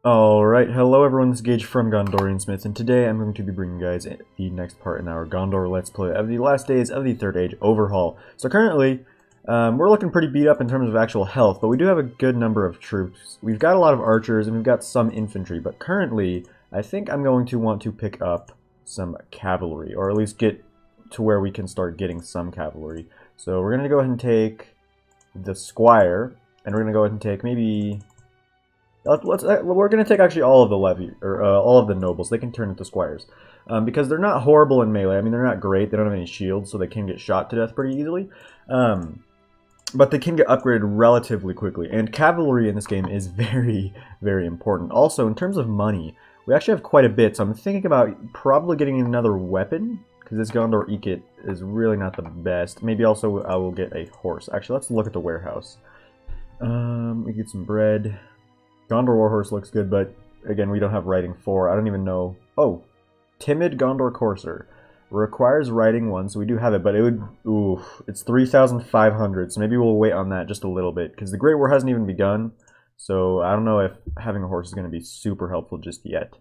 Alright, hello everyone, this is Gage from Gondorian Smith, and today I'm going to be bringing you guys the next part in our Gondor Let's Play of the last days of the Third Age Overhaul. So currently, we're looking pretty beat up in terms of actual health, but we do have a good number of troops. We've got a lot of archers, and we've got some infantry, but currently, I think I'm going to want to pick up some cavalry, or at least get to where we can start getting some cavalry. So we're going to go ahead and take the squire, and we're going to go ahead and take maybe... we're going to take actually all of the levy, or all of the nobles. They can turn into squires. Because they're not horrible in melee. I mean, they're not great. They don't have any shields, so they can get shot to death pretty easily. But they can get upgraded relatively quickly. And cavalry in this game is very, very important. Also, in terms of money, we actually have quite a bit. So I'm thinking about probably getting another weapon. Because this Gondor Ekit is really not the best. Maybe also I will get a horse. Actually, let's look at the warehouse. We get some bread. Gondor Warhorse looks good, but again, we don't have riding 4. I don't even know. Oh, Timid Gondor Courser. Requires riding 1, so we do have it, but it would... Oof, it's 3,500, so maybe we'll wait on that just a little bit, because the Great War hasn't even begun, so I don't know if having a horse is going to be super helpful just yet.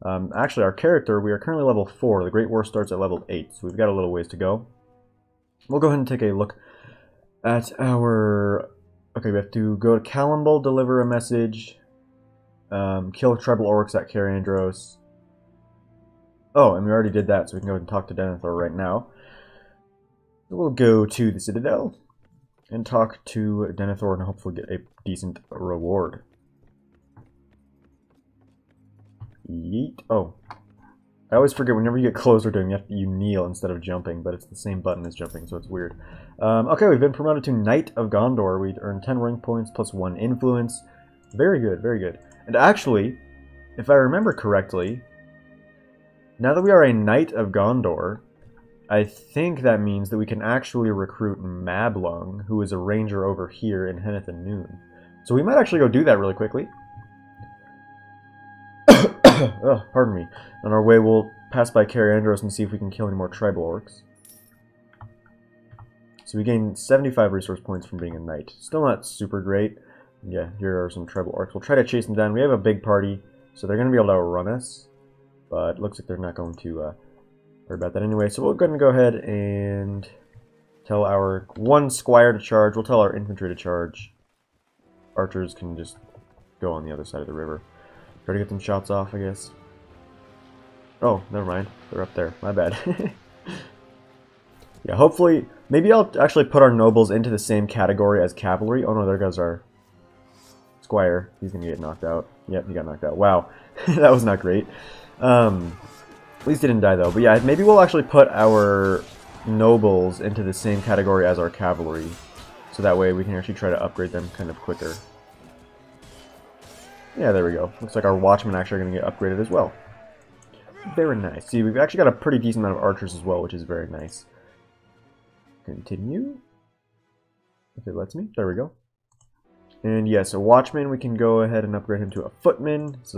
Actually, our character, we are currently level 4. The Great War starts at level 8, so we've got a little ways to go. We'll go ahead and take a look at our... Okay, we have to go to Calimbal, deliver a message... kill tribal orcs at Carandros. Oh, and we already did that, so we can go ahead and talk to Denethor right now. We'll go to the Citadel and talk to Denethor and hopefully get a decent reward. Yeet. Oh. I always forget whenever you get closer to him, you kneel instead of jumping, but it's the same button as jumping, so it's weird. Okay, we've been promoted to Knight of Gondor. We earned 10 rank points plus 1 influence. Very good, very good. And actually, if I remember correctly, now that we are a Knight of Gondor, I think that means that we can actually recruit Mablung, who is a ranger over here in Henneth and Noon. So we might actually go do that really quickly. Oh, pardon me. On our way, we'll pass by Carandros and see if we can kill any more tribal orcs. So we gain 75 resource points from being a knight. Still not super great. Yeah, here are some tribal orcs. We'll try to chase them down. We have a big party, so they're going to be able to outrun us. But it looks like they're not going to worry about that anyway. So we're going to go ahead and tell our one squire to charge. We'll tell our infantry to charge. Archers can just go on the other side of the river. Try to get some shots off, I guess. Oh, never mind. They're up there. My bad. Yeah, hopefully... Maybe I'll actually put our nobles into the same category as cavalry. Oh no, there goes our... Squire. He's gonna get knocked out. Yep, he got knocked out. Wow. That was not great. At least he didn't die though. But yeah, maybe we'll actually put our nobles into the same category as our cavalry. So that way we can actually try to upgrade them kind of quicker. Yeah, there we go. Looks like our watchmen actually are gonna get upgraded as well. Very nice. See, we've actually got a pretty decent amount of archers as well, which is very nice. Continue. If it lets me. There we go. And yes, a watchman, we can go ahead and upgrade him to a footman. This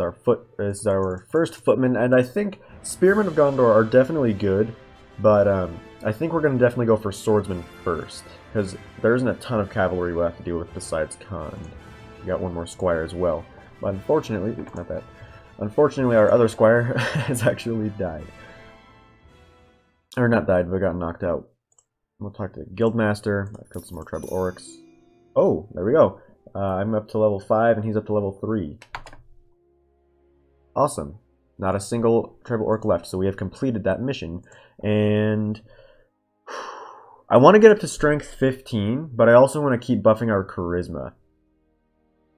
is our first footman, and I think spearmen of Gondor are definitely good, but I think we're going to definitely go for swordsmen first, because there isn't a ton of cavalry we'll have to deal with besides Khan. We got one more squire as well, but unfortunately, not that. Unfortunately, our other squire has actually died. Or not died, but got knocked out. We'll talk to the guildmaster. I've killed some more tribal orcs. Oh, there we go. I'm up to level 5 and he's up to level 3. Awesome. Not a single tribal orc left, so we have completed that mission. And I want to get up to strength 15, but I also want to keep buffing our charisma.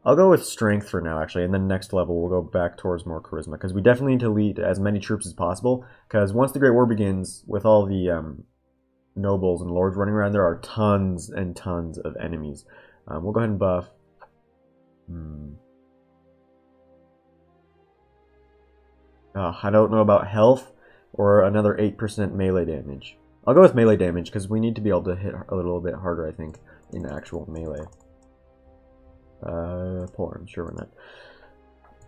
I'll go with strength for now, actually, and then next level we'll go back towards more charisma, because we definitely need to lead as many troops as possible, because once the Great War begins, with all the nobles and lords running around, there are tons and tons of enemies. We'll go ahead and buff. I don't know about health or another 8% melee damage. I'll go with melee damage because we need to be able to hit a little bit harder, I think, in actual melee. Polearm, sure why not.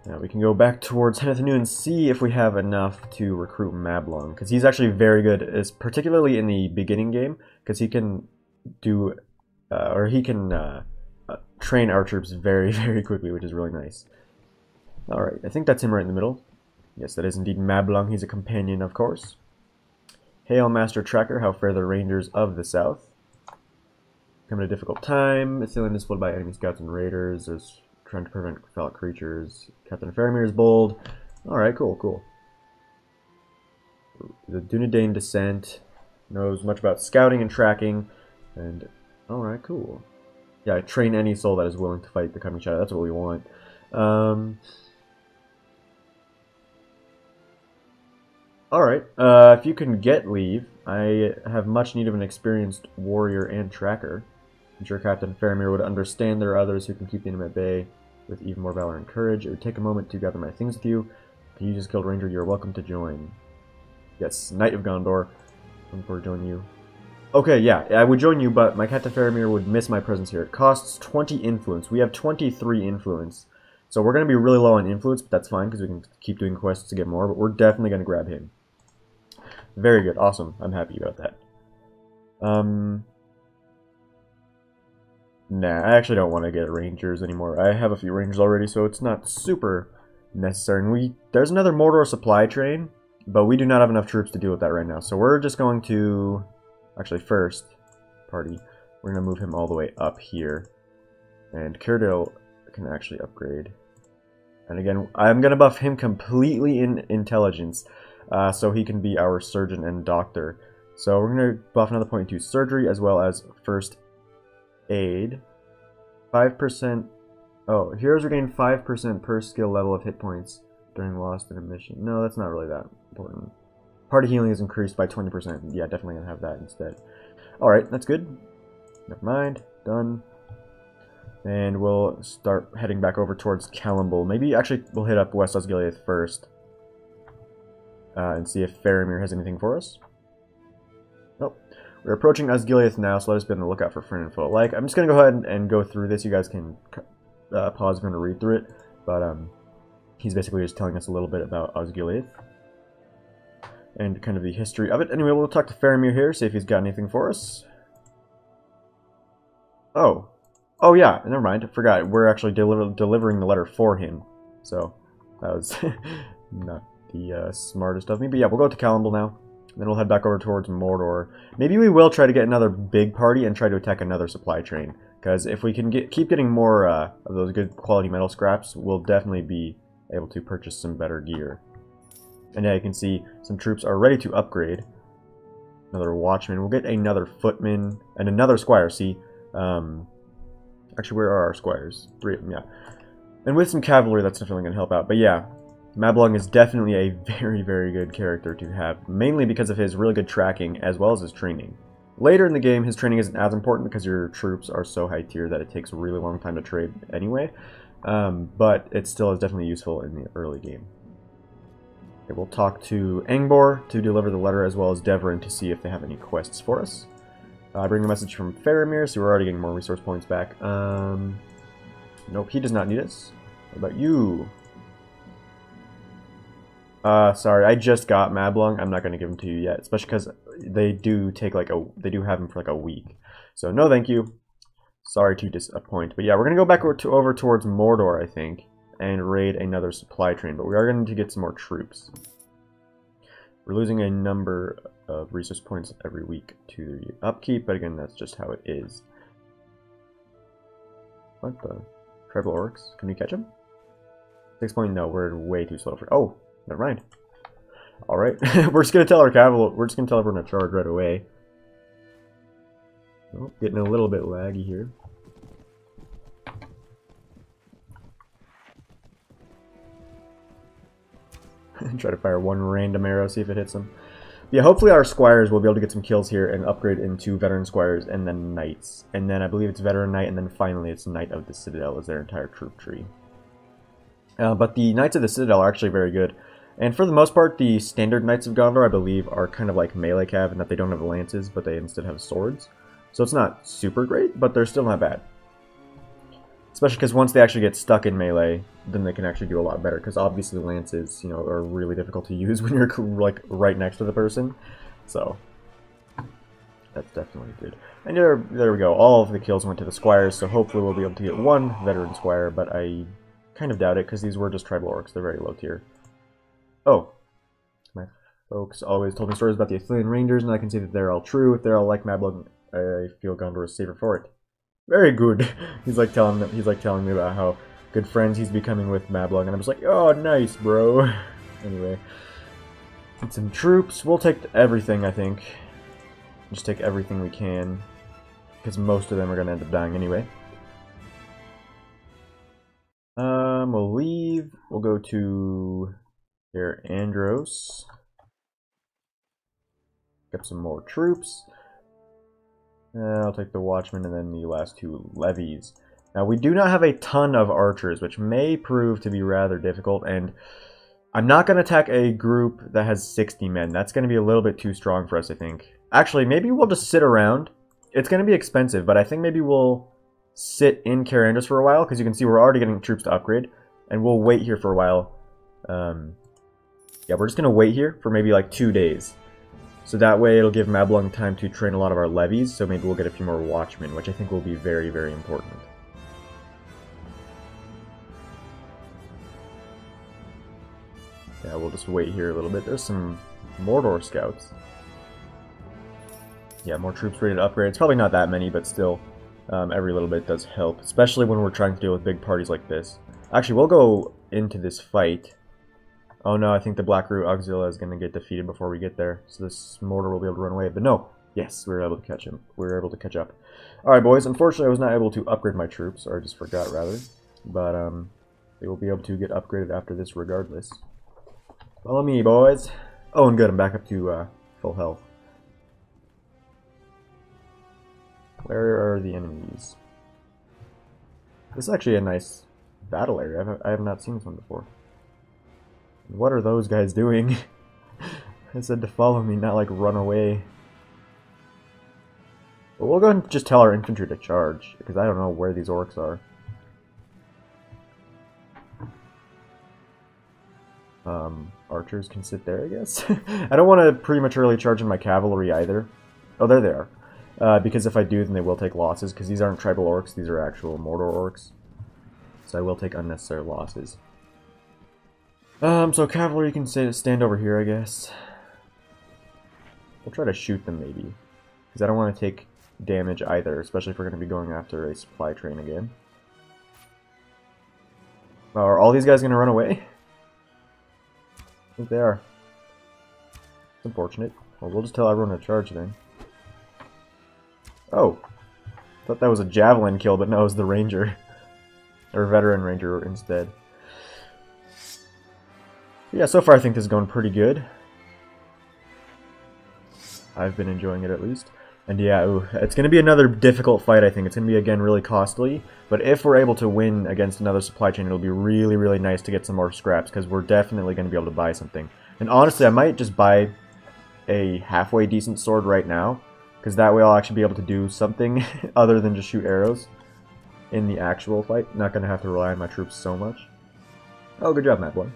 Now we can go back towards Henneth and see if we have enough to recruit Mablung, because he's actually very good, particularly in the beginning game, because he can do, train our troops very, very quickly, which is really nice. Alright, I think that's him right in the middle. Yes, that is indeed Mablung. He's a companion, of course. Hail, Master Tracker, how fare the Rangers of the South? Coming at a difficult time. It's feeling displayed by enemy scouts and raiders. There's trying to prevent fellow creatures. Captain Faramir is bold. Alright, cool, cool. The Dunedain descent knows much about scouting and tracking. And, alright, cool. Yeah, train any soul that is willing to fight the coming shadow. That's what we want. Alright, if you can get leave, I have much need of an experienced warrior and tracker. I'm sure Captain Faramir would understand there are others who can keep the enemy at bay with even more valor and courage. It would take a moment to gather my things with you. If you just killed Ranger, you're welcome to join. Yes, Knight of Gondor. Looking forward to joining you. Okay, yeah, I would join you, but my Captain Faramir would miss my presence here. It costs 20 influence. We have 23 influence. So we're going to be really low on influence, but that's fine because we can keep doing quests to get more, but we're definitely going to grab him. Very good. Awesome. I'm happy about that. Nah, I actually don't want to get Rangers anymore. I have a few Rangers already, so it's not super necessary. And there's another Mordor supply train, but we do not have enough troops to deal with that right now. So we're just going to... Actually, first, party, we're going to move him all the way up here. And Cyrodiil can actually upgrade. And again, I'm going to buff him completely in intelligence, so he can be our surgeon and doctor. So we're going to buff another point to surgery as well as first aid. 5%. Oh, heroes regain 5% per skill level of hit points during lost in a mission. No, that's not really that important. Party healing is increased by 20%. Yeah, definitely going to have that instead. Alright, that's good. Never mind. Done. And we'll start heading back over towards Callumble. Maybe, actually, we'll hit up West Osgiliath first. And see if Faramir has anything for us. Nope. We're approaching Osgiliath now, so let us be on the lookout for friend info. Like, I'm just going to go ahead and go through this. You guys can pause if you want to read through it. But he's basically just telling us a little bit about Osgiliath. And kind of the history of it. Anyway, we'll talk to Faramir here, see if he's got anything for us. Oh. Oh yeah, never mind. I forgot. We're actually delivering the letter for him. So, that was not the smartest of me. But yeah, we'll go to Callumble now. Then we'll head back over towards Mordor. Maybe we will try to get another big party and try to attack another supply train. Because if we can keep getting more of those good quality metal scraps, we'll definitely be able to purchase some better gear. And yeah, you can see some troops are ready to upgrade. Another watchman. We'll get another footman and another squire. See, actually, where are our squires? 3 of them, yeah. And with some cavalry, that's definitely going to help out. But yeah, Mablung is definitely a very, very good character to have, mainly because of his really good tracking as well as his training. Later in the game, his training isn't as important because your troops are so high tier that it takes a really long time to trade anyway. But it still is definitely useful in the early game. Okay, we'll talk to Angbor to deliver the letter as well as Devrin to see if they have any quests for us. I bring a message from Faramir, so we're already getting more resource points back. Nope, he does not need us. What about you? Sorry, I just got Mablung. I'm not going to give him to you yet, especially because they do take like they do have him for like a week. So no, thank you. Sorry to disappoint, but yeah, we're going to go back over towards Mordor, I think, and raid another supply train. But we are going to get some more troops. We're losing a number of resource points every week to the upkeep, but again, that's just how it is. What the? Tribal orcs? Can we catch them? 6 point, no, we're way too slow for. Oh, never mind. All right, we're just gonna tell our cavalry. We're just gonna tell everyone to charge right away. Oh, getting a little bit laggy here. Try to fire one random arrow, see if it hits them. Yeah, hopefully our squires will be able to get some kills here and upgrade into veteran squires and then knights. And then I believe it's veteran knight, and then finally it's Knight of the Citadel as their entire troop tree. But the Knights of the Citadel are actually very good. And for the most part, the standard Knights of Gondor, I believe, are kind of like melee cav in that they don't have lances, but they instead have swords. So it's not super great, but they're still not bad. Especially because once they actually get stuck in melee, then they can actually do a lot better. Because obviously lances, you know, are really difficult to use when you're like right next to the person. So that's definitely good. And there we go. All of the kills went to the squires, so hopefully we'll be able to get one veteran squire. But I kind of doubt it, because these were just tribal orcs. They're very low tier. Oh. My folks always told me stories about the Athenian Rangers, and I can see that they're all true. If they're all like Mablung, I feel Gondor is safer for it. Very good. He's like telling me about how good friends he's becoming with Mablung, and I'm just like, oh, nice, bro. Anyway. Get some troops. We'll take everything, I think. Just take everything we can, because most of them are going to end up dying anyway. We'll leave. We'll go to here, Andros. Get some more troops. I'll take the Watchmen and then the last two levies. Now, we do not have a ton of archers, which may prove to be rather difficult, and I'm not going to attack a group that has 60 men. That's going to be a little bit too strong for us, I think. Actually, maybe we'll just sit around. It's going to be expensive, but I think maybe we'll sit in Carandros for a while, because you can see we're already getting troops to upgrade, and we'll wait here for a while. Yeah, we're just going to wait here for maybe like 2 days. So that way it'll give Mablung time to train a lot of our levies, so maybe we'll get a few more Watchmen, which I think will be very, very important. Yeah, we'll just wait here a little bit. There's some Mordor scouts. Yeah, more troops ready to upgrade. It's probably not that many, but still, every little bit does help, especially when we're trying to deal with big parties like this. Actually, we'll go into this fight. Oh no, I think the Black Root Auxilia is going to get defeated before we get there, so this Mordor will be able to run away. But no, yes, we were able to catch him. We were able to catch up. Alright, boys, unfortunately I was not able to upgrade my troops, or I just forgot, rather. But, they will be able to get upgraded after this regardless. Follow me, boys. Oh, and good, I'm back up to full health. Where are the enemies? This is actually a nice battle area. I have not seen this one before. What are those guys doing? I said to follow me, not like run away. But we'll go and just tell our infantry to charge, because I don't know where these orcs are. Archers can sit there, I guess. I don't want to prematurely charge in my cavalry either. Oh, there they are. Because if I do, then they will take losses, because these aren't tribal orcs, these are actual Mordor orcs. So I will take unnecessary losses. So cavalry can stand over here, I guess. We'll try to shoot them, maybe. Because I don't want to take damage either, especially if we're going to be going after a supply train again. Are all these guys going to run away? I think they are. It's unfortunate. Well, we'll just tell everyone to charge then. Oh. Thought that was a javelin kill, but no, it was the ranger. Or veteran ranger instead. Yeah, so far I think this is going pretty good. I've been enjoying it at least. And yeah, it's going to be another difficult fight, I think. It's going to be, again, really costly. But if we're able to win against another supply chain, it'll be really, really nice to get some more scraps, because we're definitely going to be able to buy something. And honestly, I might just buy a halfway decent sword right now, because that way I'll actually be able to do something other than just shoot arrows in the actual fight. Not going to have to rely on my troops so much. Oh, good job, Madlung.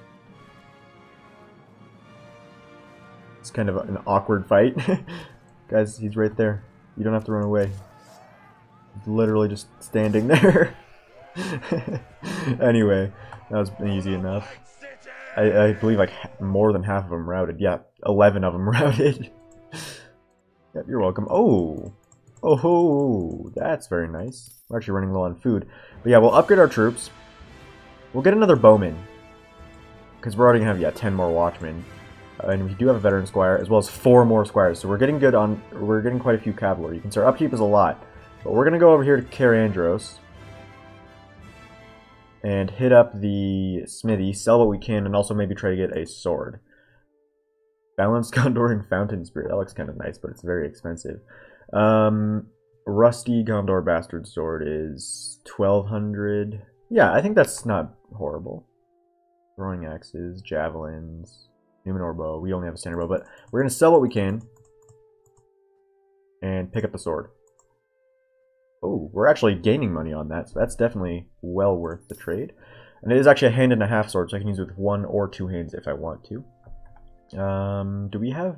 It's kind of an awkward fight. Guys, he's right there. You don't have to run away. He's literally just standing there. Anyway, that was easy enough. I believe like more than half of them routed. Yeah, 11 of them routed. Yep, you're welcome. Oh! Oh, that's very nice. We're actually running low on food. But yeah, we'll upgrade our troops. We'll get another bowman. Because we're already going to have, yeah, 10 more watchmen. And we do have a veteran squire, as well as 4 more squires. So we're getting good on, we're getting quite a few cavalry. You can see our upkeep is a lot. But we're going to go over here to Carandros. And hit up the smithy, sell what we can, and also maybe try to get a sword. Balanced Gondorian Fountain Spirit. That looks kind of nice, but it's very expensive. Rusty Gondor Bastard Sword is 1200. Yeah, I think that's not horrible. Throwing axes, javelins, Numenor bow. We only have a standard bow, but we're going to sell what we can. And pick up the sword. Oh, we're actually gaining money on that, so that's definitely well worth the trade. And it is actually a hand and a half sword, so I can use it with 1 or 2 hands if I want to. Do we have...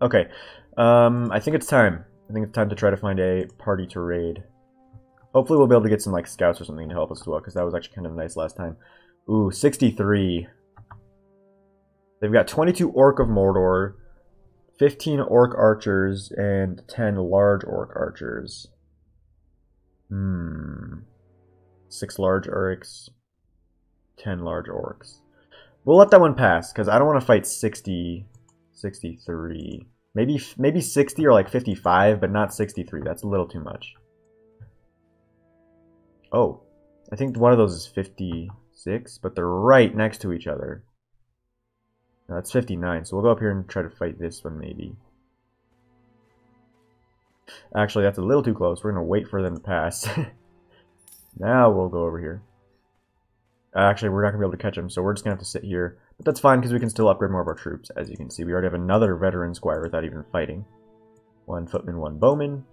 Okay. I think it's time. I think it's time to try to find a party to raid. Hopefully we'll be able to get some like scouts or something to help us as well, because that was actually kind of nice last time. Ooh, 63. They've got 22 Orc of Mordor, 15 Orc Archers, and 10 Large Orc Archers. 6 Large Orcs, 10 Large Orcs. We'll let that one pass, because I don't want to fight 63. Maybe 60 or like 55, but not 63. That's a little too much. Oh, I think one of those is 56, but they're right next to each other. No, that's 59, so we'll go up here and try to fight this one, maybe. Actually, that's a little too close. We're going to wait for them to pass. Now we'll go over here. Actually, we're not going to be able to catch them, so we're just going to have to sit here. But that's fine, because we can still upgrade more of our troops. As you can see, we already have another veteran squire without even fighting. 1 footman, 1 bowman.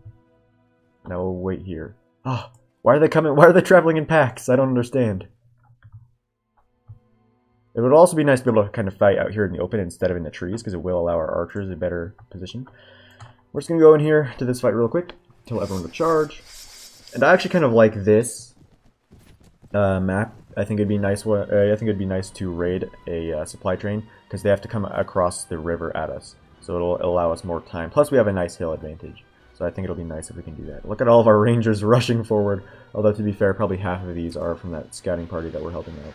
Now we'll wait here. Oh, why are they coming? Why are they traveling in packs? I don't understand. It would also be nice to be able to kind of fight out here in the open instead of in the trees, because it will allow our archers a better position. We're just going to go in here to this fight real quick, tell everyone to charge. And I actually kind of like this map. I think it'd be nice. I think it'd be nice to raid a supply train, because they have to come across the river at us, so it'll allow us more time. Plus, we have a nice hill advantage, so I think it'll be nice if we can do that. Look at all of our rangers rushing forward. Although to be fair, probably half of these are from that scouting party that we're helping out.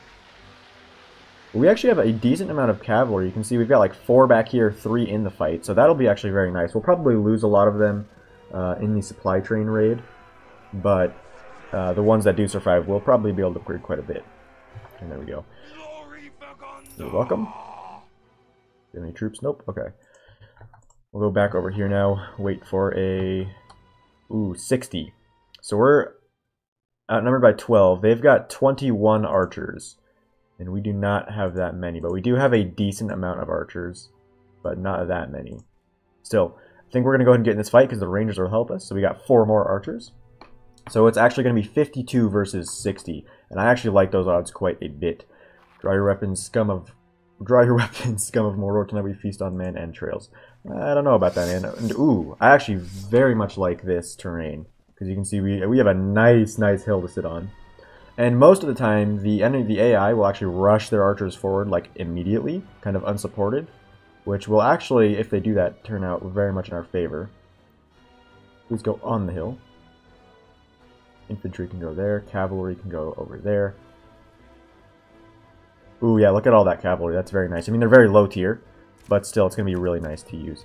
We actually have a decent amount of cavalry. You can see we've got like 4 back here, 3 in the fight, so that'll be actually very nice. We'll probably lose a lot of them in the supply train raid, but the ones that do survive will probably be able to upgrade quite a bit. And there we go. You're welcome. Any troops? Nope. Okay. We'll go back over here now. Wait for a... Ooh, 60. So we're outnumbered by 12. They've got 21 archers. And we do not have that many. But we do have a decent amount of archers. But not that many. Still, I think we're going to go ahead and get in this fight, because the rangers will help us. So we got 4 more archers. So it's actually going to be 52 versus 60. And I actually like those odds quite a bit. Draw your weapons, scum of Mordor, tonight we feast on man entrails. I don't know about that, man. And, ooh, I actually very much like this terrain, because you can see we have a nice hill to sit on. And most of the time, the AI will actually rush their archers forward, like, immediately, kind of unsupported, which will actually, if they do that, turn out very much in our favor. Please go on the hill. Infantry can go there, cavalry can go over there. Ooh, yeah, look at all that cavalry. That's very nice. I mean, they're very low tier, but still, it's going to be really nice to use.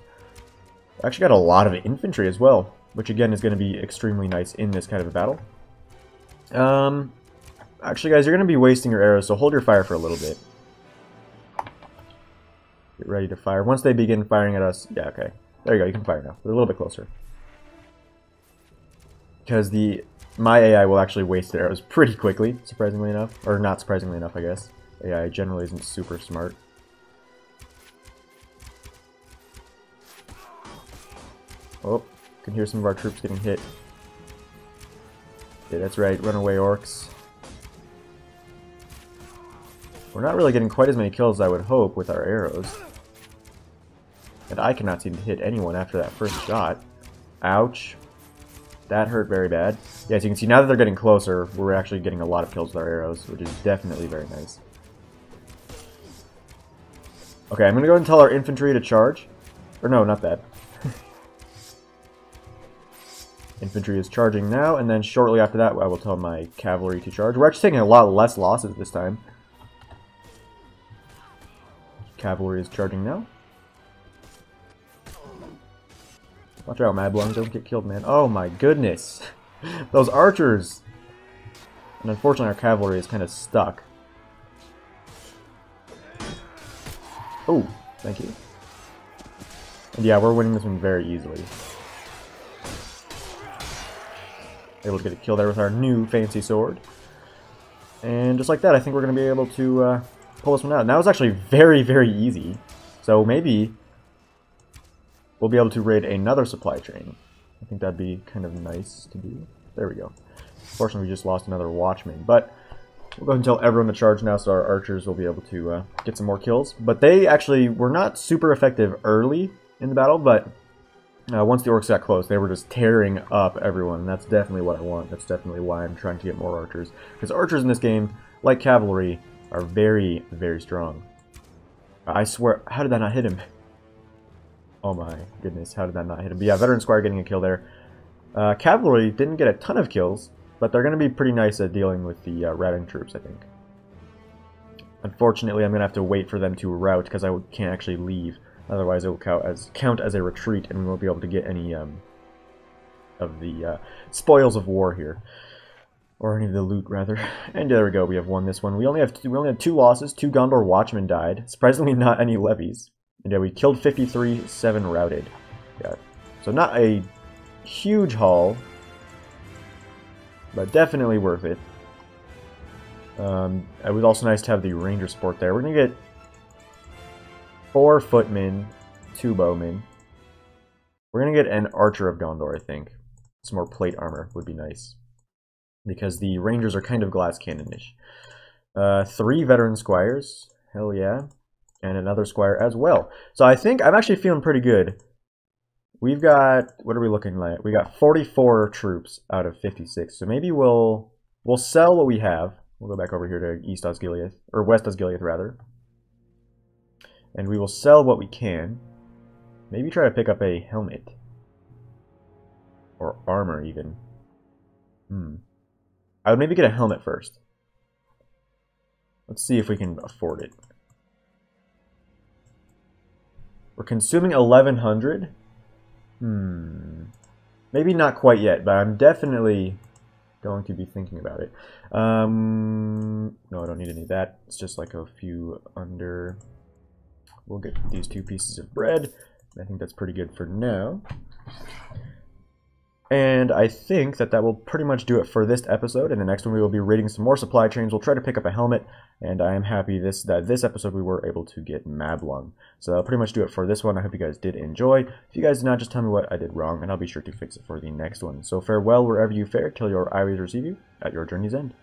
I actually got a lot of infantry as well, which again is going to be extremely nice in this kind of a battle. Actually, guys, you're going to be wasting your arrows, so hold your fire for a little bit. Get ready to fire. Once they begin firing at us, yeah, okay. There you go, you can fire now. We're a little bit closer. Because my AI will actually waste their arrows pretty quickly, surprisingly enough. Or not surprisingly enough, I guess. AI generally isn't super smart. Oh, can hear some of our troops getting hit. Yeah, that's right, runaway orcs. We're not really getting quite as many kills as I would hope with our arrows. And I cannot seem to hit anyone after that first shot. Ouch. That hurt very bad. Yeah, as you can see, now that they're getting closer, we're actually getting a lot of kills with our arrows, which is definitely very nice. Okay, I'm going to go ahead and tell our infantry to charge. Or no, not that. Infantry is charging now, and then shortly after that, I will tell my cavalry to charge. We're actually taking a lot less losses this time. Cavalry is charging now. Watch out, Mablung, don't get killed, man. Oh my goodness. Those archers. And unfortunately, our cavalry is kind of stuck. Oh, thank you. And yeah, we're winning this one very easily. Able to get a kill there with our new fancy sword. And just like that, I think we're going to be able to pull this one out. And that was actually very, very easy. So maybe we'll be able to raid another supply train. I think that'd be kind of nice to do. There we go. Unfortunately, we just lost another watchman. But we'll go ahead and tell everyone to charge now so our archers will be able to get some more kills. But they actually were not super effective early in the battle, but Once the orcs got close, they were just tearing up everyone, and that's definitely what I want. That's definitely why I'm trying to get more archers. Because archers in this game, like cavalry, are very, very strong. I swear, how did that not hit him? Oh my goodness, how did that not hit him? But yeah, veteran squire getting a kill there. Cavalry didn't get a ton of kills, but they're going to be pretty nice at dealing with the routing troops, I think. Unfortunately, I'm going to have to wait for them to rout, because I can't actually leave. Otherwise, it will count as a retreat, and we won't be able to get any of the spoils of war here, or any of the loot, rather. And there we go. We have won this one. We only had 2 losses. 2 Gondor watchmen died. Surprisingly, not any levies. And yeah, we killed 53, 7 routed. Yeah, so not a huge haul, but definitely worth it. It was also nice to have the ranger support there. We're gonna get 4 footmen, 2 bowmen. We're going to get an archer of Gondor, I think. Some more plate armor would be nice, because the rangers are kind of glass cannon-ish. 3 veteran squires, hell yeah, and another squire as well. So I think I'm actually feeling pretty good. We've got, what are we looking like? We got 44 troops out of 56, so maybe we'll sell what we have. We'll go back over here to East Osgiliath, or West Osgiliath rather. And we will sell what we can. Maybe try to pick up a helmet. Or armor, even. I would maybe get a helmet first. Let's see if we can afford it. We're consuming 1,100? Maybe not quite yet, but I'm definitely going to be thinking about it. No, I don't need any of that. It's just like a few under... We'll get these 2 pieces of bread. I think that's pretty good for now. And I think that will pretty much do it for this episode. In the next one, we will be raiding some more supply chains. We'll try to pick up a helmet, and I am happy that this episode we were able to get Mablung. So that'll pretty much do it for this one. I hope you guys did enjoy. If you guys did not, just tell me what I did wrong, and I'll be sure to fix it for the next one. So farewell wherever you fare, till your eye receive you at your journey's end.